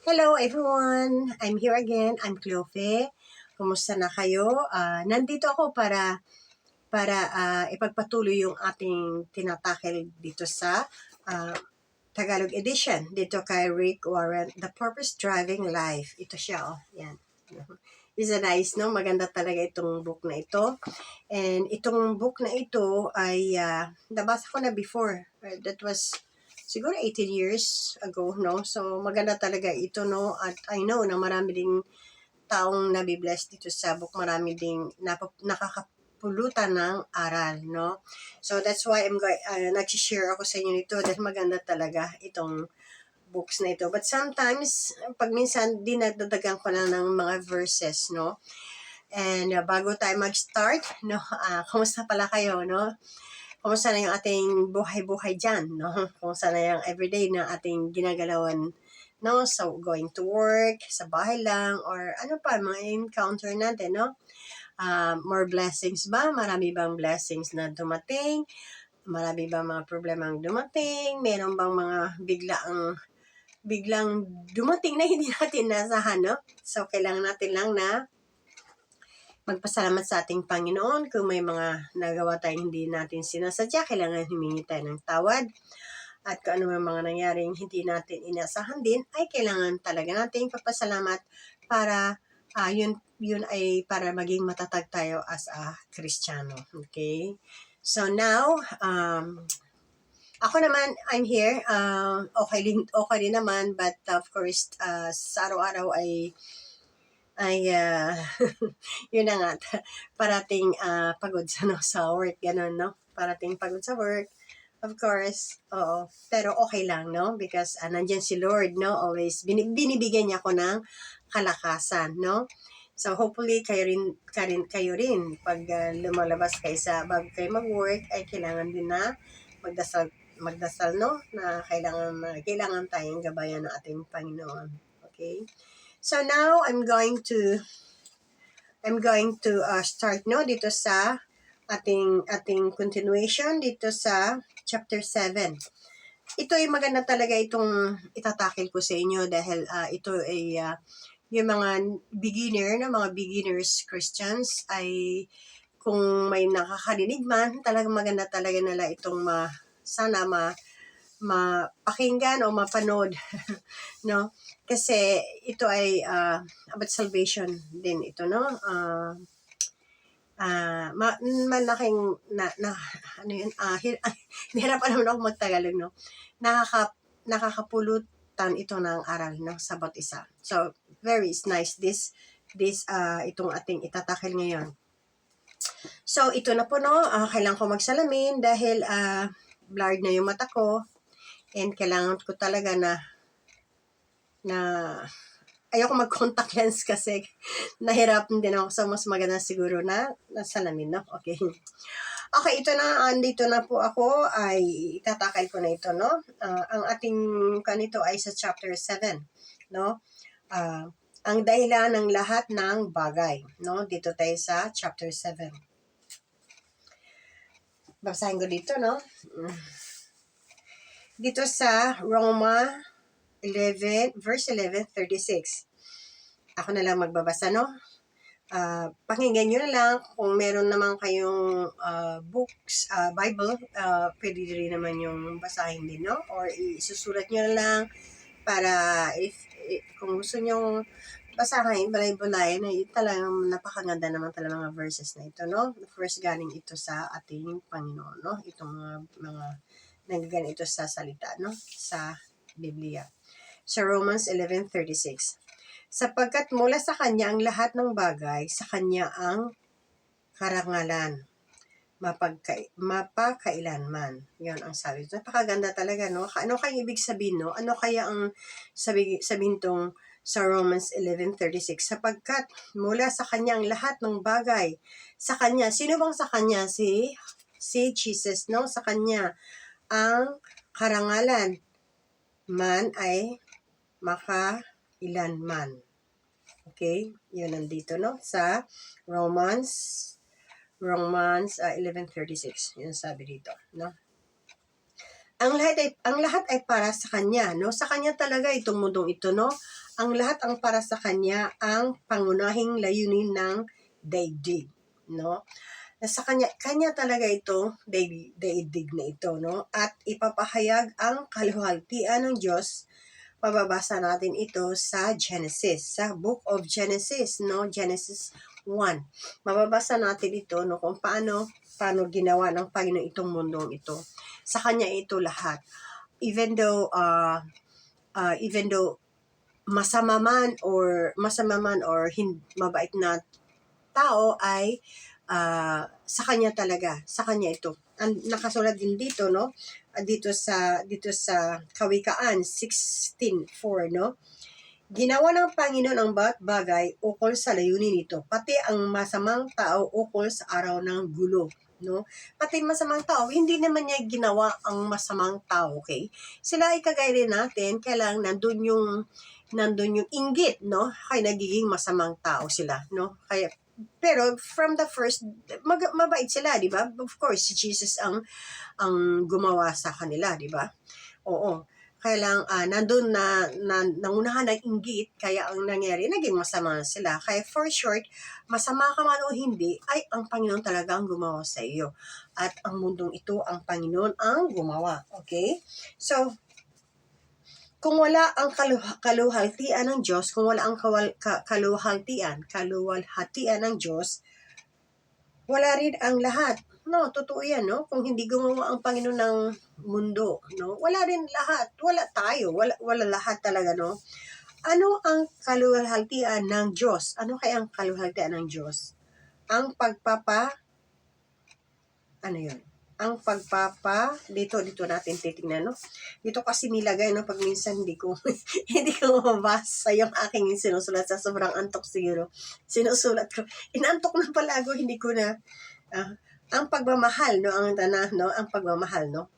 Hello everyone! I'm here again. I'm Clofe. Kumusta na kayo? Nandito ako para ipagpatuloy yung ating tinatakil dito sa ah, Tagalog edition. Dito kay Rick Warren, The Purpose Driving Life. Ito siya, oh. Yan. Is a nice, no? Maganda talaga itong book na ito. And itong book na ito ay nabasa ko na before. That was siguro 18 years ago, no? So, maganda talaga ito, no? At I know na marami ding taong nabibless dito sa book. Marami ding nakakapulutan ng aral, no? So, that's why nag-share ako sa inyo nito dahil maganda talaga itong books na ito. But sometimes, pag minsan, dinadagdagan ko lang ng mga verses, no? And bago tayo mag-start, no? Kumusta pala kayo, no? Kumusta na yung ating buhay-buhay dyan, no? Kumusta na yung everyday na ating ginagalawan, no? So, going to work, sa bahay lang, or ano pa, mga encounter natin, no? More blessings ba? Marami bang blessings na dumating? Marami bang mga problemang dumating? Meron bang mga biglang dumating na hindi natin nasahan, no? So, kailangan natin lang na magpasalamat sa ating Panginoon. Kung may mga nagawa tayong hindi natin sinasadya, kailangan humingi tayo ng tawad. At kung ano mga nangyaring hindi natin inasahan din, ay kailangan talaga natin papasalamat para yun ay para maging matatag tayo as a Kristiyano. Okay? So now, ako naman, I'm here. Okay din naman, but of course, sa araw-araw ay yun na nga, parating pagod sa work, ganun, no? Parating pagod sa work, of course, oo. Pero okay lang, no? Because nandyan si Lord, no? Always, binibigyan niya ako ng kalakasan, no? So, hopefully, kayo rin, pag lumalabas kayo bago kayo mag-work, ay kailangan din na magdasal, no? Na kailangan tayong gabayan ng ating Panginoon. Okay? So now I'm going to start, no, dito sa ating continuation dito sa chapter 7. Ito ay maganda talaga itong itatakil ko sa inyo dahil ito ay yung mga mga beginners Christians ay kung may nakakarinig man, talagang maganda talaga nila itong sana mapakinggan o mapanood, no? Kasi ito ay about salvation din ito, no? Malaking ano yun, nahirapan naman ako magtagalog, no? Nakakapulutan ito ng aral, no? Sa bawat isa. So, very nice itong ating itatakil ngayon. So, ito na po, no? Kailangan ko magsalamin dahil blurred na yung mata ko. And kailangan ko talaga na ayoko mag-contact lens kasi nahirapan din ako. So, mas maganda siguro na salamin, no? Okay. Okay, ito na. Andito na po ako. Ay itatakal ko na ito, no? Ang ating kanito ay sa chapter 7, no? Ang dahilan ng lahat ng bagay, no? Dito tayo sa chapter 7. Basahin ko dito, no? Dito sa Roma 11, verse 11, 36. Ako na lang magbabasa, no? Pakinggan nyo na lang. Kung meron naman kayong books, Bible, pwede rin naman yung basahin din, no? Or isusulat nyo na lang para kung gusto nyo basahin, balay-balay, na talagang napakaganda naman talaga mga verses na ito, no? First, galing ito sa ating Panginoon, no? Itong mga nagaganito sa salita, no? Sa Biblia. Sa Romans 11:36. Sapagkat mula sa Kanya ang lahat ng bagay, sa Kanya ang karangalan, mapakailanman. Yan ang sabi. Napakaganda talaga, no? Ano kaya ibig sabihin, no? Ano kaya ang sabihin tong sa Romans 11:36? Sapagkat mula sa Kanya ang lahat ng bagay, sa Kanya. Sino bang sa Kanya? Si Jesus, no? Sa Kanya ang karangalan man ay makailanman. Okay? Yun nandito, no? Sa Romans 11:36. Yun sabi dito, no? Ang lahat ay para sa Kanya, no? Sa Kanya talaga itong mundong ito, no? ang lahat ang para sa kanya ang pangunahing layunin ng daigdig, no? Sa kanya talaga ito, daigdig na ito, no? At ipapahayag ang kaluwalhatian ng Diyos. Mababasa natin ito sa Genesis, sa Book of Genesis, no? Genesis 1. Mababasa natin ito, no? Kung paano ginawa ng Panginoon itong mundong ito. Sa kanya ito lahat. Even though masama man or mabait na tao ay sa kanya talaga, sa kanya ito. Ang nakasulat din dito, no? Dito sa Kawikaan 16:4, no? Ginawa ng Panginoon ang bawat bagay ukol sa layunin nito, pati ang masamang tao ukol sa araw ng gulo, no? Pati masamang tao, hindi naman niya ginawa ang masamang tao, okay? Sila ay kagaya rin natin, kailangan nandun yung inggit, no? Kaya nagiging masamang tao sila, no? Kaya pero from the first, mabait sila, di ba? Of course, si Jesus ang gumawa sa kanila, di ba? Oo. Kaya lang, nandun nangunahan ng inggit, kaya ang nangyari, naging masama sila. Kaya for short, masama ka man o hindi, ay ang Panginoon talaga ang gumawa sa iyo. At ang mundong ito, ang Panginoon ang gumawa. Okay? So, kung wala ang kaluwalhatian ng Diyos, kung wala ang kaluwalhatian ng Diyos, wala rin ang lahat. No, totoo yan, no? Kung hindi gumawa ang Panginoon ng mundo, no? Wala rin lahat. Wala tayo. Wala lahat talaga, no? Ano ang kaluwalhatian ng Diyos? Ano kaya ang kaluwalhatian ng Diyos? Ang ano yun? Dito natin titingnan, no? Dito kasi nilagay, no? Pag minsan hindi ko mabasa yung aking sinusulat sa sobrang antok siguro. Sinusulat ko. Inantok na pala ako, hindi ko na, ang pagmamahal, no? Ang pagmamahal, no?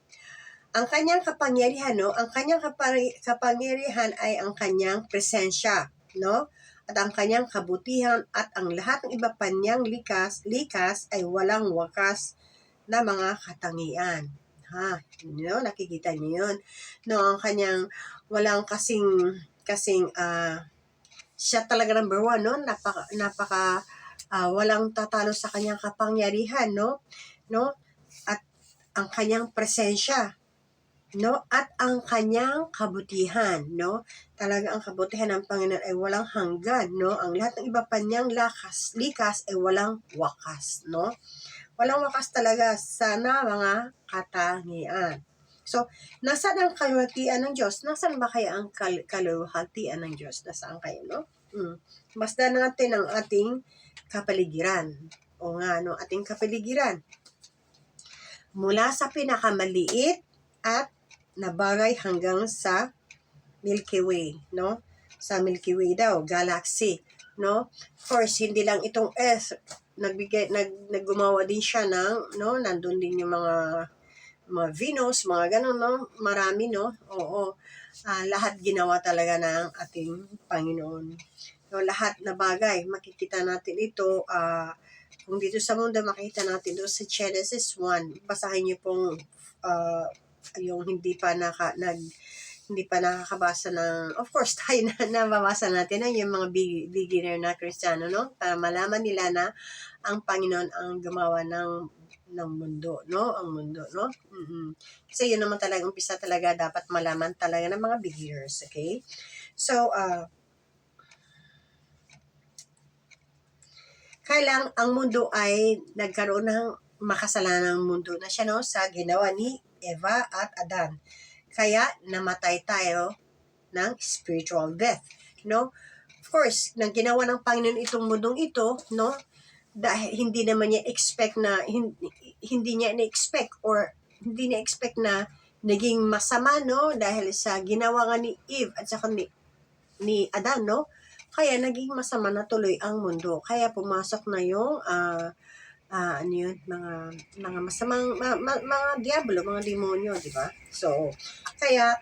Ang kanyang kapangyarihan, no? Ang kanyang kapangyarihan ay ang kanyang presensya, no? At ang kanyang kabutihan at ang lahat ng iba pa niyang likas ay walang wakas na mga katangian. No? Nakikita niyo yun. No, ang kanyang walang kasing siya talaga number one, no? Napaka walang tatalo sa kanyang kapangyarihan, no? At ang kanyang presensya, no? At ang kanyang kabutihan, no? Talaga ang kabutihan ng Panginoon ay walang hanggan, no? Ang lahat ng iba pa niyang likas ay walang wakas, no? Walang wakas talaga sana mga katangian. So, nasaan ang kaluwalhatian ng Diyos? Nasaan ba kaya ang kaluwalhatian ng Diyos? Nasaan kayo, no? Masdan natin ang ating kapaligiran. O nga, no? Ating kapaligiran. Mula sa pinakamaliit at na bagay hanggang sa Milky Way, no? Sa Milky Way daw, galaxy, no? Of course, hindi lang itong Earth, naggumawa din siya ng, no? Nandun din yung mga Venus, mga ganun, no? Marami, no? Oo. Lahat ginawa talaga ng ating Panginoon. No, lahat na bagay, makikita natin ito, kung dito sa mundo, makikita natin doon sa Genesis 1. Basahin niyo pong yung hindi pa nakakabasa ng, of course, tayo na nababasa natin yung mga beginner na Kristiyano, no? Para malaman nila na ang Panginoon ang gumawa ng mundo, no? Ang mundo, no? Kasi yun naman talaga, umpisa talaga, dapat malaman talaga ng mga beginners, okay? So, kailang ang mundo ay nagkaroon ng makasalanang mundo na siya, no? Sa ginawa ni Eva at Adan. Kaya namatay tayo ng spiritual death, no? Of course, nang ginawa ng Panginoon itong mundong ito, no? Dahil hindi naman niya expect na hindi niya expect na naging masama, no? Dahil sa ginawa nga ni Eve at saka ni Adan, no? Kaya naging masama na tuloy ang mundo. Kaya pumasok na yung ano yun, mga masamang, mga diablo, mga demonyo, di ba? So, kaya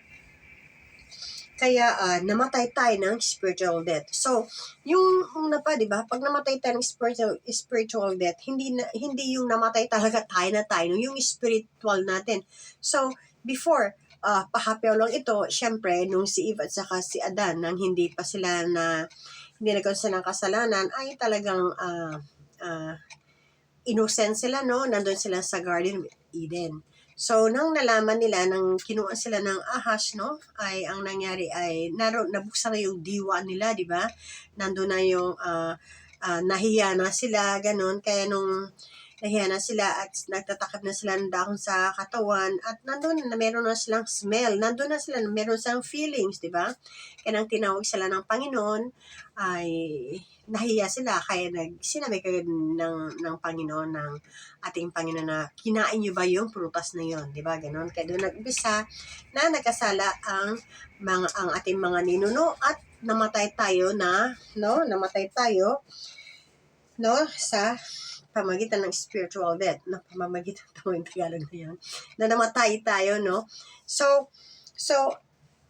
namatay tayo ng spiritual death. So, yung di ba? Pag namatay tayo ng spiritual death, hindi yung namatay talaga tayo, yung spiritual natin. So, before, pahapyaw lang ito, syempre, nung si Eve at saka si Adan, nang hindi nagkaroon sila ng kasalanan, ay talagang innocent sila, no? Nandun sila sa Garden of Eden. So, nang nalaman nila, nang kinuha sila ng ahas, no? Ay, ang nangyari ay, nabuksan na yung diwa nila, di ba? Nandun na yung, nahiya na sila, ganun. Kaya nung nahiya na sila at nagtatakip na sila ng dahon sa katawan at nandun na meron na silang smell, nandun na sila, meron silang feelings, di ba? Kaya nang tinawag sila ng Panginoon, ay nahiya sila, kaya sinabi kayo ng Panginoon, ng ating Panginoon na kinain niyo ba yung prutas na yon, di ba? Ganon. Kaya doon nag-umpisa na nagkasala ang ating mga ninuno at namatay tayo sa pamagitan ng spiritual death, no? Pamamagitan ito yung Tagalog na yan, na namatay tayo, no? So,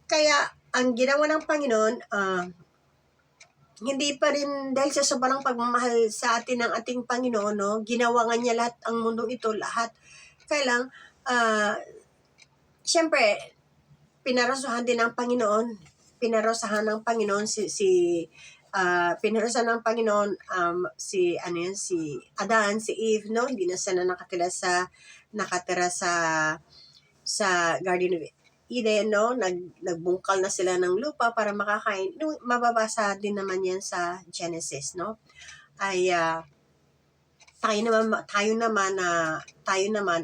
kaya, ang ginawa ng Panginoon, hindi pa rin dahil sa sobrang pagmamahal sa atin ng ating Panginoon, no? Ginawa nga niya lahat, ang mundong ito, lahat. Kaya lang, siyempre, pinarusahan din ng Panginoon, pinarusahan ng Panginoon pinarusahan ng Panginoon si Adan, si Eve, no? Hindi na sila nakatira sa Garden of Eden, no? Nagbungkal na sila ng lupa para makakain. Mababasa din naman yan sa Genesis, no? Ay tayo naman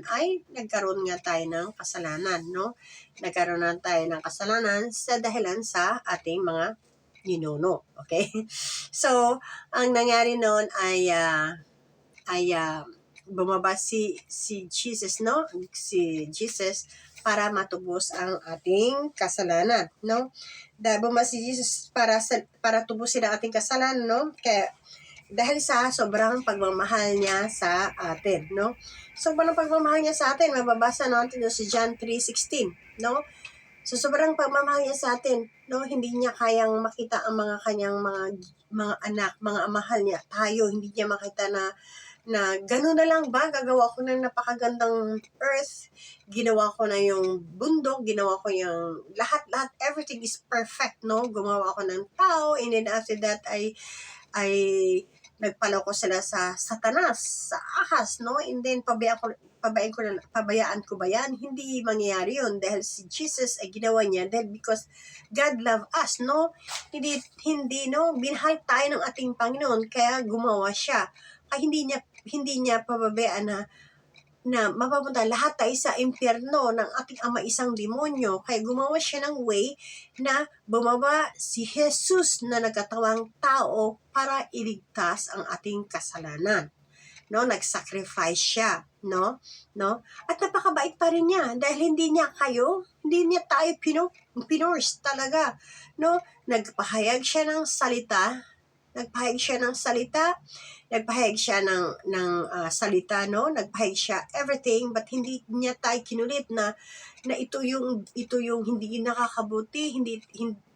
ay nagkaroon nga tayo ng kasalanan, no? Nagkaroon na tayo ng kasalanan sa dahilan sa ating mga ninuno, okay? So, ang nangyari noon ay bumaba si Jesus, no? Si Jesus para matubos ang ating kasalanan, no? Bumaba si Jesus para tubusin ang ating kasalanan, no? Kaya dahil sa sobrang pagmamahal niya sa atin, no? Sobrang pagmamahal niya sa atin, mababasa natin sa John 3:16, no? So, sobrang pagmamahal niya sa atin, no? Hindi niya kayang makita ang mga kanyang mga anak, mga mahal niya, tayo, hindi niya makita na gano'n na lang ba, gagawa ko ng napakagandang earth, ginawa ko na yung bundok, ginawa ko yung lahat, everything is perfect, no? Gumawa ko ng tao, and then after that ay nagpaloko sila sa Satanas, sa ahas, no? And then pabayaan ko ba yan? Hindi mangyayari yun dahil si Jesus ay ginawa niya dahil because God love us, no? Hindi, no? Binahal tayo ng ating Panginoon kaya gumawa siya. Kaya hindi niya pababayaan na mapapunta lahat tayo sa impyerno ng ating ama isang demonyo. Kaya gumawa siya ng way na bumaba si Jesus na nagkatawang tao para iligtas ang ating kasalanan. No, nag-sacrifice siya, no? At napakabait pa rin niya dahil hindi niya tayo pinors talaga, no? Nagpahayag siya ng salita, nagpahayag siya ng salita, no? Nagpahayag siya everything, but hindi niya tayo kinulit na ito yung hindi nakakabuti, hindi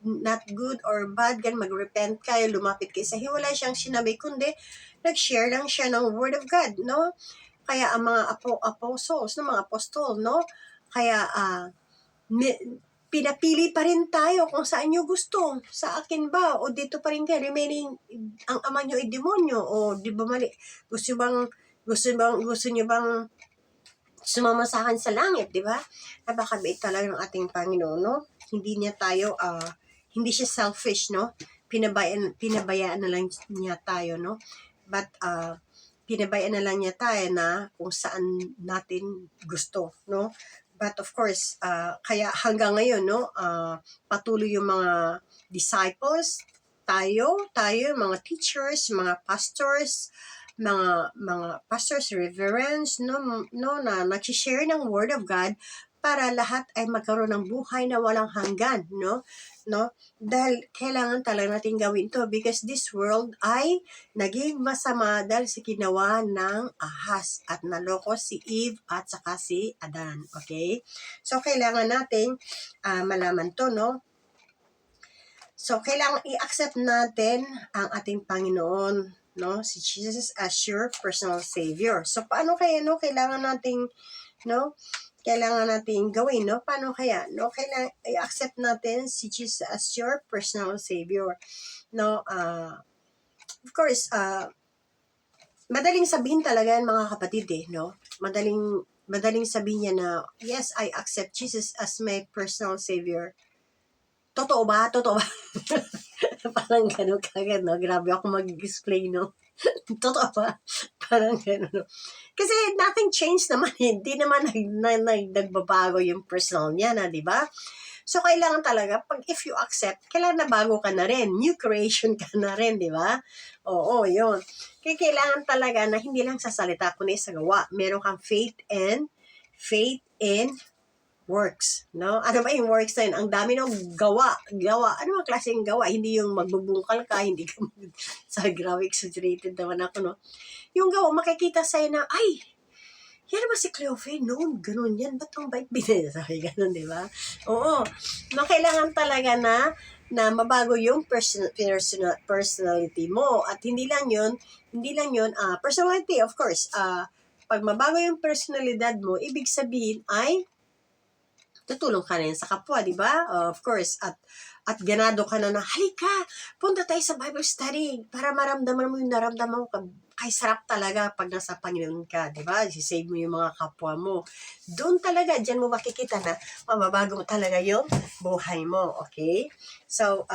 not good or bad, mag-repent kayo, lumapit kayo sa hiwalay siyang sinabi, kundi nag-share lang siya ng word of God, no? Kaya ang mga apostles, no, mga apostol, no? Kaya pinapili pa rin tayo kung saan nyo gusto. Sa akin ba? O dito pa rin kayo, remaining ang ama nyo ay demonyo? O di ba mali? Gusto nyo bang sumama sa akin sa langit, di ba? Napakabait talaga ng ating Panginoon, no? Hindi siya selfish, no? Pinabayaan na lang niya tayo, no? But pinabayaan na lang niya tayo na kung saan natin gusto, no? But of course, kaya hanggang ngayon, no, patuloy yung mga disciples, tayo, mga teachers, mga pastors, reverends, no, na nag-share ng word of God para lahat ay magkaroon ng buhay na walang hanggan, no? Dahil kailangan talaga natin gawin to because this world ay naging masama dahil sa ginawa ng ahas at naloko si Eve at saka si Adan, okay? So, kailangan natin malaman to, no? So, kailangan i-accept natin ang ating Panginoon, no? Si Jesus as your personal Savior. So, paano kaya, no? Kailangan nating, no? kailangan natin gawin, no? Paano kaya, no? Kailangan i-accept natin si Jesus as your personal Savior, no? Of course, madaling sabihin talaga yan, mga kapatid, no? Madaling sabihin niya na, yes, I accept Jesus as my personal Savior. Totoo ba? Totoo ba? Parang gano'n kagad, no? Grabe ako mag-explain, no? Totoo ba? Parang gano'n, no? Kasi nothing changed naman. Hindi naman nagbabago yung personal niya na, di ba? So, kailangan talaga, if you accept, kailangan na bago ka na rin. New creation ka na rin, di ba? Oo, yun. Kaya kailangan talaga na hindi lang sa salita, kundi sa gawa. Meron kang faith and works, no? Ano ba yung works na yun? Ang dami ng gawa. Ano ang klaseng gawa? Hindi yung magbubungkal ka, hindi ka sa grabe, exaggerated naman ako, no? Yung gawa, makikita sa'yo na, ay, yan ba si Cleophane? Noon, ganun yan. Ba't ang bait binili? Sabi, ganun, di ba? Oo. No, kailangan talaga na mabago yung personality mo. At hindi lang yun, personality, of course. Pag mabago yung personalidad mo, ibig sabihin ay tutulong ka na yan sa kapwa, di ba? Of course. At ganado ka na halika, punta tayo sa Bible study para maramdaman mo yung naramdaman mo. Kay sarap talaga pag nasa Panginoon ka, di ba? I-save mo yung mga kapwa mo. Doon talaga, dyan mo makikita na mababago mo talaga yung buhay mo, okay? So,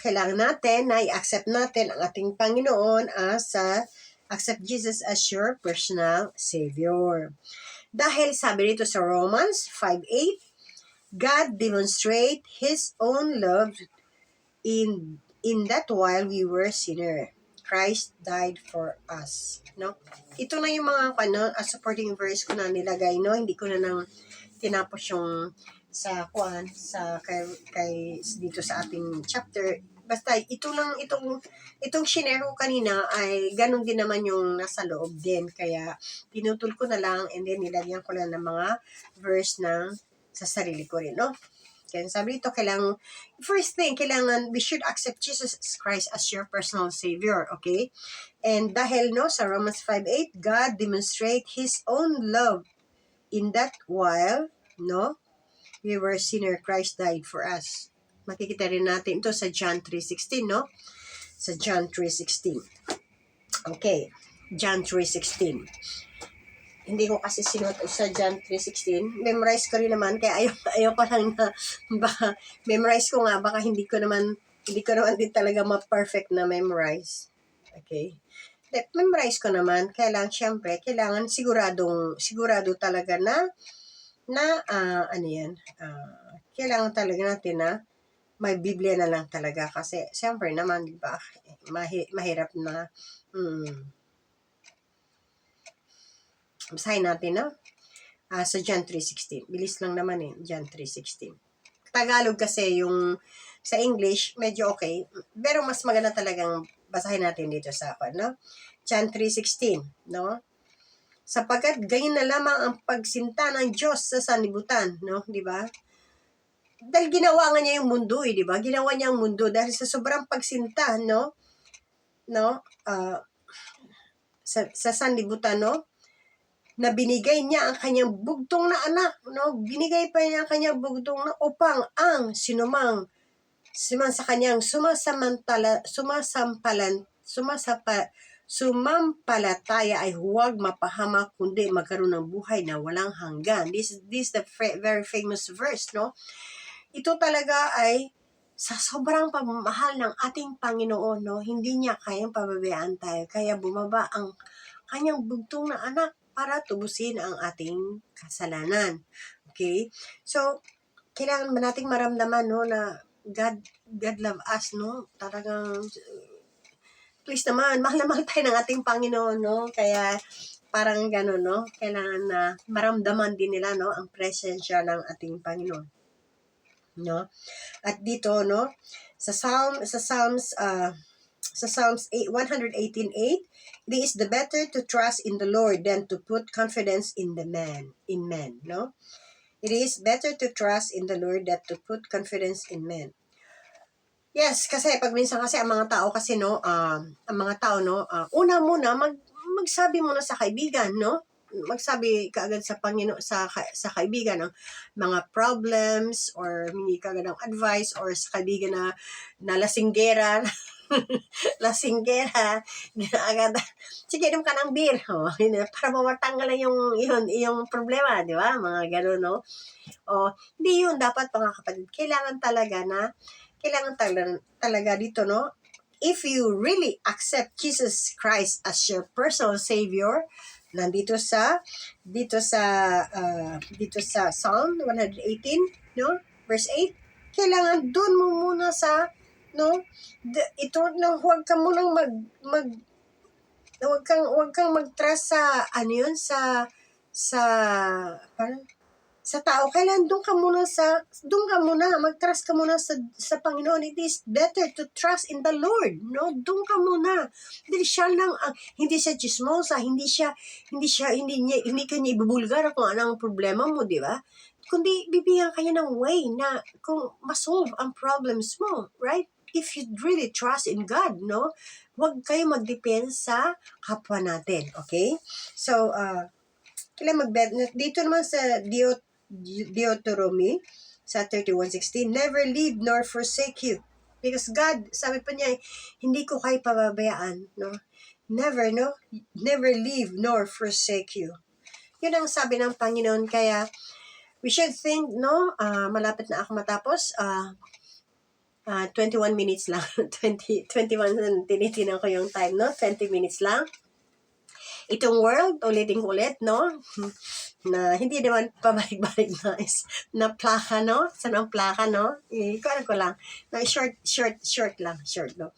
kailangan natin na i-accept natin ang ating Panginoon accept Jesus as your personal Savior. Dahil sabi dito sa Romans 5:8, God demonstrate His own love in that while we were sinner, Christ died for us. No? Ito na yung mga supporting verse ko na nilagay, no? Hindi ko na nang tinapos yung kay dito sa ating chapter. Basta itong shinare ko kanina ay ganun din naman yung nasa loob din. Kaya pinutol ko na lang and then nilagyan ko lang ng mga verse sa sarili ko rin, no? Kaya sabi dito, first thing, we should accept Jesus Christ as your personal Savior, okay? And dahil, no, sa Romans 5:8, God demonstrate His own love in that while, no, we were sinner, Christ died for us. Makikita rin natin ito sa John 3:16, no? Sa John 3:16. Okay, John 3:16. Hindi ko kasi sinuot sa John 3:16. Memorize ko rin naman, kaya ayaw ko lang na memorize ko nga, baka hindi ko naman din talaga ma-perfect na memorize. Okay? Memorize ko naman, kaya lang syempre, kailangan sigurado talaga kailangan talaga natin na may Biblia na lang talaga kasi siyempre naman, di ba, mahirap na basahin natin, no? Sa John 3:16. Bilis lang naman John 3:16. Tagalog kasi yung sa English, medyo okay. Pero mas maganda talagang basahin natin dito sa no? John 3:16, no? Sapagkat gayon na lamang ang pagsinta ng Diyos sa sanlibutan, no? Di ba? Dahil ginawa nga niya yung mundo, di ba? Ginawa niya ang mundo dahil sa sobrang pagsinta, no? Sa sanlibutan, no? Na binigay niya ang kanyang bugtong na anak, no? Binigay pa niya ang kanyang bugtong na upang ang sinumang sa kanyang sumampalataya ay huwag mapahamak kundi magkaroon ng buhay na walang hanggan. This is the very famous verse, no? Ito talaga ay sa sobrang pagmamahal ng ating Panginoon, no? Hindi niya kayang pababayaan tayo. Kaya bumaba ang kanyang bugtong na anak para tubusin ang ating kasalanan. Okay? So, kailangan ba nating maramdaman, no, na God love us, no? Talagang, please naman, mahal na mahal tayo ng ating Panginoon, no? Kaya, parang gano'n, no? Kailangan na maramdaman din nila, no, ang presensya ng ating Panginoon. No? At dito, no, sa Psalms 118:8, it is the better to trust in the Lord than to put confidence in men, no? It is better to trust in the Lord than to put confidence in men. Yes, kasi pag minsan kasi ang mga tao no, una muna magsabi muna sa kaibigan, no? magsabi kaagad sa Panginoon, sa kaibigan ng mga problems, or hindi kaagad ng advice, or sa kaibigan na lasinggera, lasinggera, agad, sige, inom ka ng beer, para mamatanggal lang yung problema, di ba? Mga gano'n, no? Hindi yun dapat, mga kapatid. Kailangan talaga dito, no? If you really accept Jesus Christ as your personal Savior, nandito dito sa Psalm 118, no? Verse 8, kailangan dun mo muna no? Ito lang, huwag ka munang huwag kang mag-trust sa, parang, sa tao. Kailan doon ka muna, mag-trust ka muna sa Panginoon. It is better to trust in the Lord, no? Doon ka muna. Dahil siya lang, hindi siya chismosa, hindi ka niya ibubulgar kung anong problema mo, di ba? Kundi bibigyan kanya ng way na kung masolve ang problems mo, right? If you really trust in God, no? Huwag kayo mag-depend sa kapwa natin, okay? So, dito naman sa Deuteronomy sa 31:16, never leave nor forsake you. Because God, sabi pa niya, hindi ko kayo pababayaan, no? Never, no? Never leave nor forsake you. Yun ang sabi ng Panginoon. Kaya, we should think, no? Malapit na ako matapos. 21 minutes lang. 21, tinitinan ko yung time, no? 20 minutes lang. Itong world, ulitin ko ulit, no? Na hindi naman pabalik-balik na plaka, no? Saan ang plaka, no? Ikuan ko lang. Na short, no?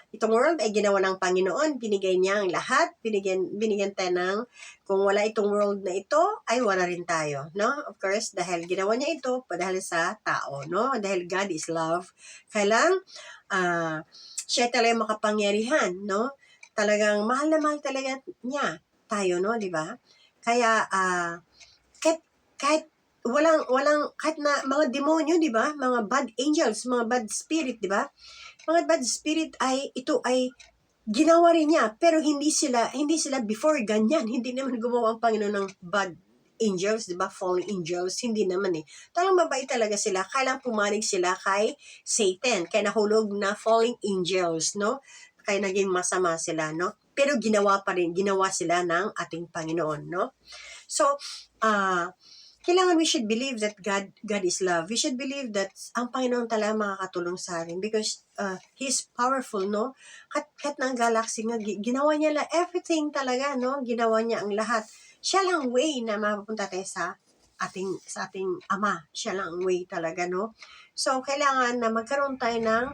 Itong world ay ginawa ng Panginoon, binigay niya ang lahat, binigyan tayo ng, kung wala itong world na ito, ay wala rin tayo, no? Of course, dahil ginawa niya ito, dahil sa tao, no? Dahil God is love, kailang, siya talaga makapangyarihan, no? Talagang mahal na mahal talaga niya tayo, no? Di ba? Kaya, kahit na mga demonyo, di ba? Mga bad angels, mga bad spirit, di ba? Mga bad spirit ito ay ginawa rin niya, pero hindi sila before ganyan. Hindi naman gumawa ang Panginoon ng bad angels, di ba? Fallen angels, hindi naman eh. Talagang mabait talaga sila. Kailang pumanig sila kay Satan, kaya nahulog na fallen angels, no? Kaya naging masama sila, no? Pero ginawa sila ng ating Panginoon, no? So, kailangan we should believe that God is love. We should believe that ang Panginoon talaga makakatulong sa atin because He's powerful, no? Kahit ng galaxy nga, ginawa niya everything talaga, no? Ginawa niya ang lahat. Siya lang way na mapupunta tayo sa ating Ama. Siya lang ang way talaga, no? So, kailangan na magkaroon tayo ng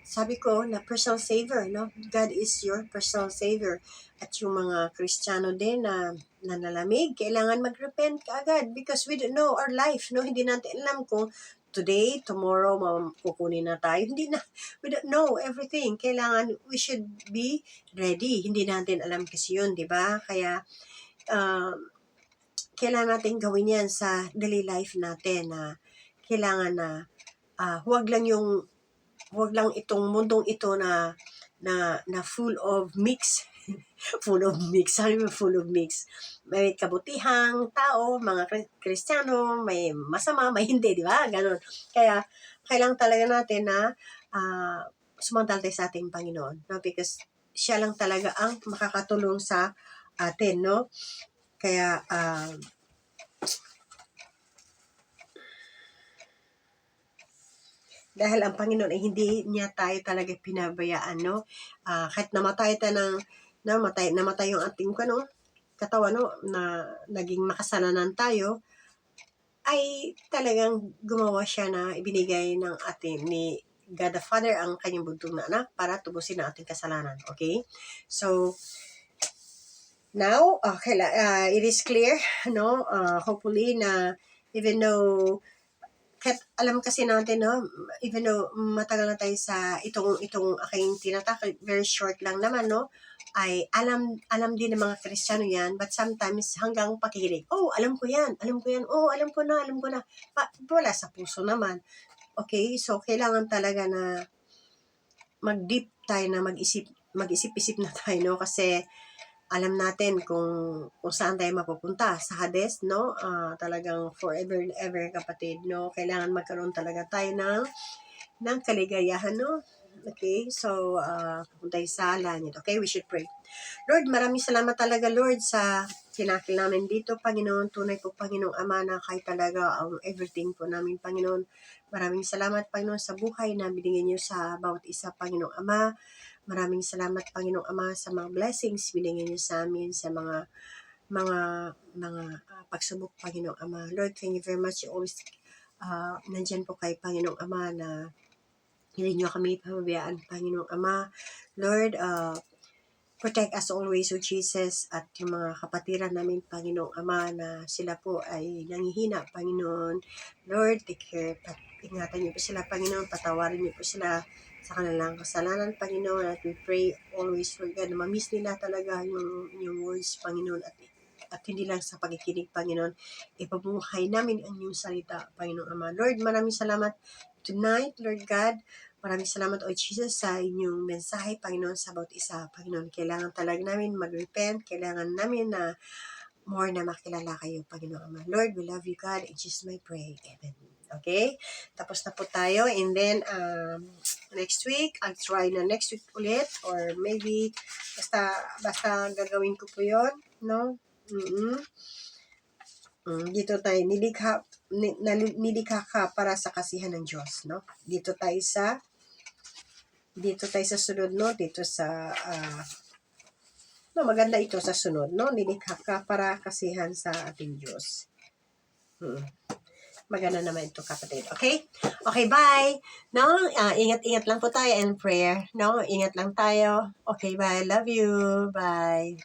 sabi ko na personal savior, no? God is your personal savior. At yung mga Kristiyano din na nalamig, kailangan mag-repent kaagad because we don't know our life, no? Hindi natin alam kung today, tomorrow, kukunin na tayo. We don't know everything. Kailangan, we should be ready. Hindi natin alam kasi yun, di ba? Kaya, kailangan natin gawin yan sa daily life natin na kailangan na huwag lang itong mundong ito na full of mix. Full of mix. May kabutihang tao, mga Kristiyano, may masama, may hindi, di ba? Ganon. Kaya, kailangan talaga natin na sumantala sa ating Panginoon, no? Because siya lang talaga ang makakatulong sa atin, no? Kaya, dahil ang Panginoon ay hindi niya tayo talaga pinabayaan, no? Kahit namatay yung ating katawan, no? Na naging makasalanan tayo, ay talagang gumawa siya na ibinigay ng ni God the Father ang kanyang bugtong na anak para tubusin ang ating kasalanan. Okay? So, now, it is clear, no? Hopefully na even though kahit alam kasi natin, no, even though matagal na tayo sa itong aking tinatakal, very short lang naman, no, ay alam din ng mga Kristiyano yan, but sometimes hanggang pakikinig, alam ko yan, alam ko na, wala sa puso naman. Okay, so kailangan talaga na mag-deep tayo na mag-isip mag-isip-isip na tayo, no? Kasi alam natin kung saan tayo mapupunta sa Hades, no? Talagang forever and ever, kapatid, no? Kailangan magkaroon talaga tayo ng kaligayahan, no? Okay, so pupunta tayo sa langit. Okay, we should pray. Lord, maraming salamat talaga, Lord, sa tinakil namin dito, Panginoon. Tunay po, Panginoong Ama, na kahit talaga ang everything po namin, Panginoon. Maraming salamat, Panginoon, sa buhay na binigyan niyo sa bawat isa, Panginoong Ama. Maraming salamat, Panginoong Ama, sa mga blessings binigyan niyo sa amin, sa mga pagsubok, Panginoong Ama. Lord, thank you very much. You always nandyan po kay Panginoong Ama na hindi niyo kami pababayaan, Panginoong Ama. Lord, protect us always, O Jesus, at yung mga kapatiran namin, Panginoong Ama, na sila po ay nangihina, Panginoon. Lord, take care. Ingatan niyo po sila, Panginoon. Patawarin niyo po sila sa kanilang kasalanan, Panginoon. At we pray always, Lord God, na mamiss nila talaga yung words, Panginoon. At hindi lang sa pakikinig, Panginoon. Ipabuhay namin ang iyong salita, Panginoong Ama. Lord, maraming salamat tonight, Lord God. Maraming salamat, O Jesus, sa inyong mensahe, Panginoon, sa bawat isa. Panginoon, kailangan talaga namin mag-repent. Kailangan namin na more na makilala kayo, Panginoon Ama. Lord, we love you, God. In Jesus' may pray. Amen. Okay? Tapos na po tayo. And then, next week, I'll try na next week ulit. Or maybe, basta gagawin ko po yun. No? Dito tayo, nilikha ka para sa kasihan ng Diyos. No? Dito tayo sa sunod, no? Dito sa, maganda ito sa sunod, no? Nilikha ka para kasihan sa ating Diyos. Maganda naman ito, kapatid. Okay? Okay, bye! No? Ingat-ingat lang po tayo and prayer. No? Ingat lang tayo. Okay, bye. Love you. Bye.